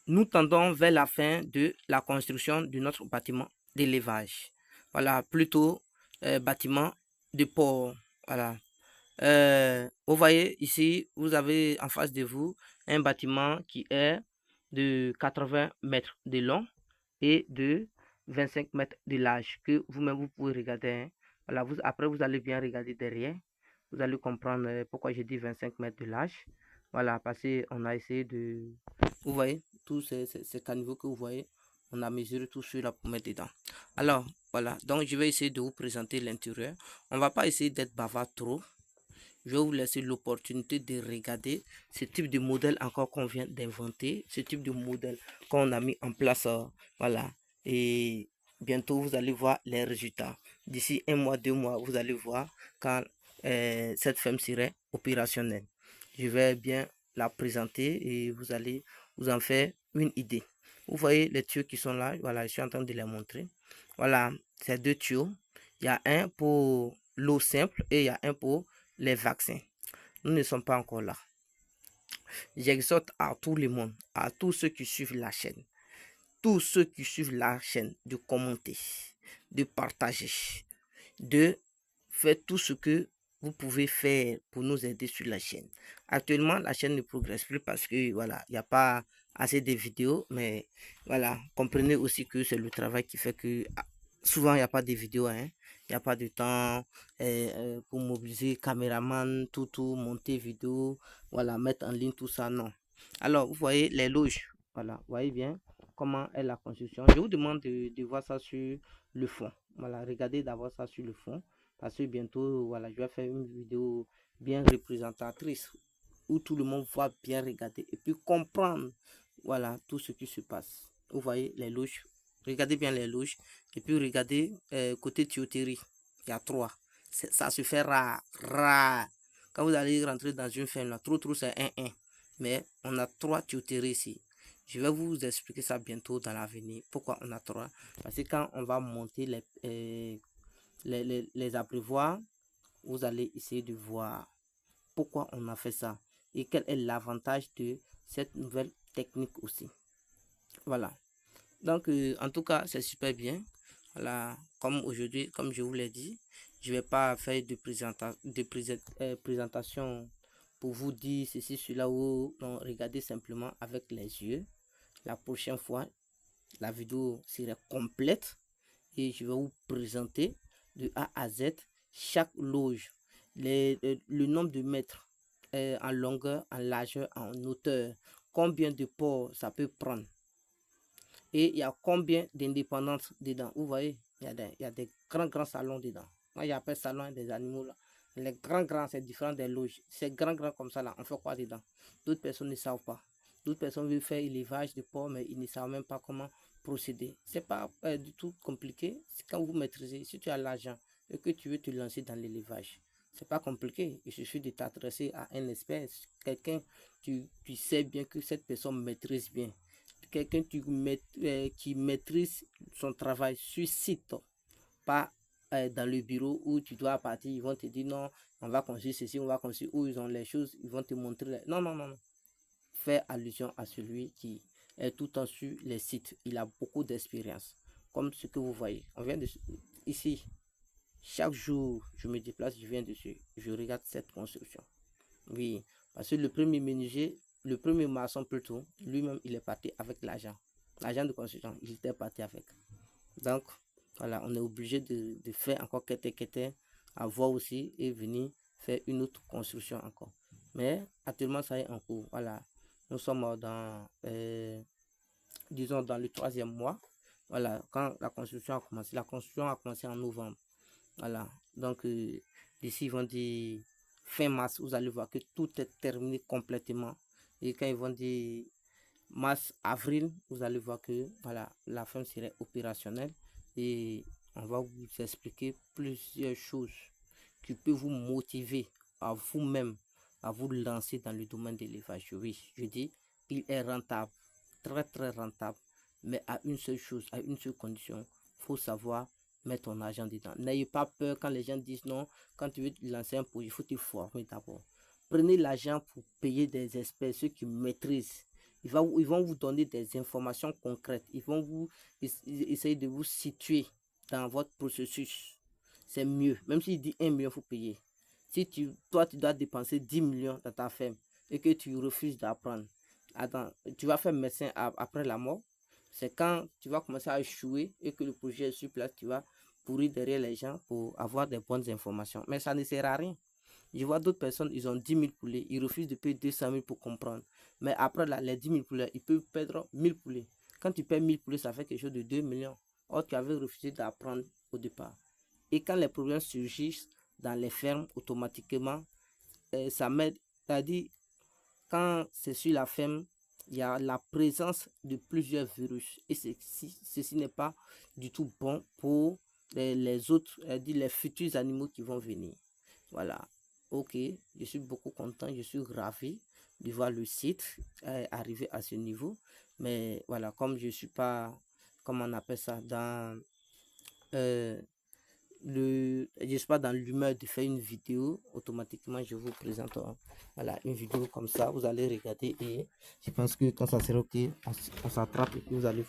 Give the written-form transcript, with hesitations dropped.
nous tendons vers la fin de la construction de notre bâtiment d'élevage. Voilà, plutôt bâtiment de port. Voilà. Vous voyez ici, vous avez en face de vous un bâtiment qui est de 80 mètres de long et de 25 mètres de large que vous-même vous pouvez regarder. Hein. Voilà, après vous allez bien regarder derrière. Vous allez comprendre pourquoi j'ai dit 25 mètres de large. Voilà, parce qu'on a essayé de... Vous voyez, tous ces caniveaux que vous voyez, on a mesuré tout cela pour mettre dedans. Alors, voilà, donc je vais essayer de vous présenter l'intérieur. On ne va pas essayer d'être bavard trop. Je vais vous laisser l'opportunité de regarder ce type de modèle encore qu'on vient d'inventer, ce type de modèle qu'on a mis en place, voilà. Et bientôt, vous allez voir les résultats. D'ici 1 mois, 2 mois, vous allez voir quand cette ferme serait opérationnelle. Je vais bien la présenter et vous allez vous en faire une idée. Vous voyez les tuyaux qui sont là, voilà, je suis en train de les montrer. Voilà, ces 2 tuyaux. Il y a un pour l'eau simple et il y a un pour les vaccins. Nous ne sommes pas encore là. J'exhorte à tout le monde, à tous ceux qui suivent la chaîne, de commenter, de partager, de faire tout ce que vous pouvez faire pour nous aider sur la chaîne. Actuellement, la chaîne ne progresse plus parce que voilà, il n'y a pas assez de vidéos, mais voilà, comprenez aussi que c'est le travail qui fait que souvent il n'y a pas de vidéos, hein. Il n'y a pas de temps pour mobiliser caméraman, tout, monter vidéo, voilà, mettre en ligne tout ça, non. Alors, vous voyez les loges, voilà, vous voyez bien comment est la construction. Je vous demande de voir ça sur le fond. Voilà, regardez d'abord ça sur le fond. Parce que bientôt, voilà, je vais faire une vidéo bien représentatrice où tout le monde va bien regarder et puis comprendre, voilà, tout ce qui se passe. Vous voyez les loges. Regardez bien les loges et puis regardez côté tuyauterie. Il y a 3. Ça se fait rare, rare. Quand vous allez rentrer dans une ferme, là, trop, c'est 1. Mais on a 3 tuyauteries ici. Je vais vous expliquer ça bientôt dans l'avenir. Pourquoi on a 3? Parce que quand on va monter les abreuvoirs, vous allez essayer de voir pourquoi on a fait ça et quel est l'avantage de cette nouvelle technique aussi. Voilà. Donc, en tout cas, c'est super bien. Voilà. Comme aujourd'hui, comme je vous l'ai dit, je ne vais pas faire de présentation pour vous dire ceci, cela ou non, regardez simplement avec les yeux. La prochaine fois, la vidéo sera complète et je vais vous présenter de A à Z chaque loge, le nombre de mètres en longueur, en largeur, en hauteur, combien de ports ça peut prendre et il y a combien d'indépendances dedans. Vous voyez, il y a des grands salons dedans. Moi, j'appelle salon des animaux là. Les grands, c'est différent des loges. C'est grand comme ça là, on fait quoi dedans? D'autres personnes ne savent pas. D'autres personnes veulent faire élevage de porcs, mais ils ne savent même pas comment procéder. C'est pas du tout compliqué. Quand vous maîtrisez, si tu as l'argent et que tu veux te lancer dans l'élevage, c'est pas compliqué. Il suffit de t'adresser à un expert, quelqu'un, tu sais bien que cette personne maîtrise bien. Quelqu'un qui maîtrise son travail sur site, pas dans le bureau où tu dois partir, ils vont te dire non, on va construire ceci, on va construire où ils ont les choses, ils vont te montrer. Non. Faire allusion à celui qui est tout le temps sur les sites. Il a beaucoup d'expérience. Comme ce que vous voyez. On vient de ici. Chaque jour, je me déplace, je viens dessus. Je regarde cette construction. Oui, parce que le premier menuisier, le premier maçon plutôt, lui-même, il est parti avec l'argent. L'argent de construction, il était parti avec. Donc, voilà, on est obligé de faire encore quelques à voir aussi et venir faire une autre construction encore. Mais actuellement, ça est en cours. Voilà, nous sommes disons, dans le 3e mois. Voilà, quand la construction a commencé. La construction a commencé en novembre. Voilà, donc d'ici, ils vont dire fin mars, vous allez voir que tout est terminé complètement. Et quand ils vont dire mars, avril, vous allez voir que voilà, la ferme serait opérationnelle et on va vous expliquer plusieurs choses qui peuvent vous motiver à vous-même à vous lancer dans le domaine de l'élevage. Oui, je dis, il est rentable, très rentable, mais à une seule chose, à une seule condition, il faut savoir mettre ton argent dedans. N'ayez pas peur quand les gens disent non, quand tu veux lancer un projet, il faut te former d'abord. Prenez l'argent pour payer des experts, ceux qui maîtrisent. Ils vont vous donner des informations concrètes. Ils vont essayer de vous situer dans votre processus. C'est mieux. Même s'il dit 1 million, il faut payer. Si toi, tu dois dépenser 10 millions dans ta ferme et que tu refuses d'apprendre, attends, tu vas faire médecin après la mort. C'est quand tu vas commencer à échouer et que le projet est sur place, tu vas pourrir derrière les gens pour avoir des bonnes informations. Mais ça ne sert à rien. Je vois d'autres personnes, ils ont 10 000 poulets, ils refusent de payer 200 000 pour comprendre. Mais après les 10 000 poulets, ils peuvent perdre 1000 poulets. Quand tu perds 1000 poulets, ça fait quelque chose de 2 millions. Or, tu avais refusé d'apprendre au départ. Et quand les problèmes surgissent dans les fermes, automatiquement, ça m'aide. C'est-à-dire, quand c'est sur la ferme, il y a la présence de plusieurs virus. Et ceci n'est pas du tout bon pour les autres, les futurs animaux qui vont venir. Voilà. Ok, je suis beaucoup content, je suis ravi de voir le site arriver à ce niveau. Mais voilà, comme je ne suis pas, comment on appelle ça, je suis pas dans l'humeur de faire une vidéo, automatiquement je vous présente voilà, une vidéo comme ça, vous allez regarder et je pense que quand ça sera ok, on s'attrape et puis vous allez voir.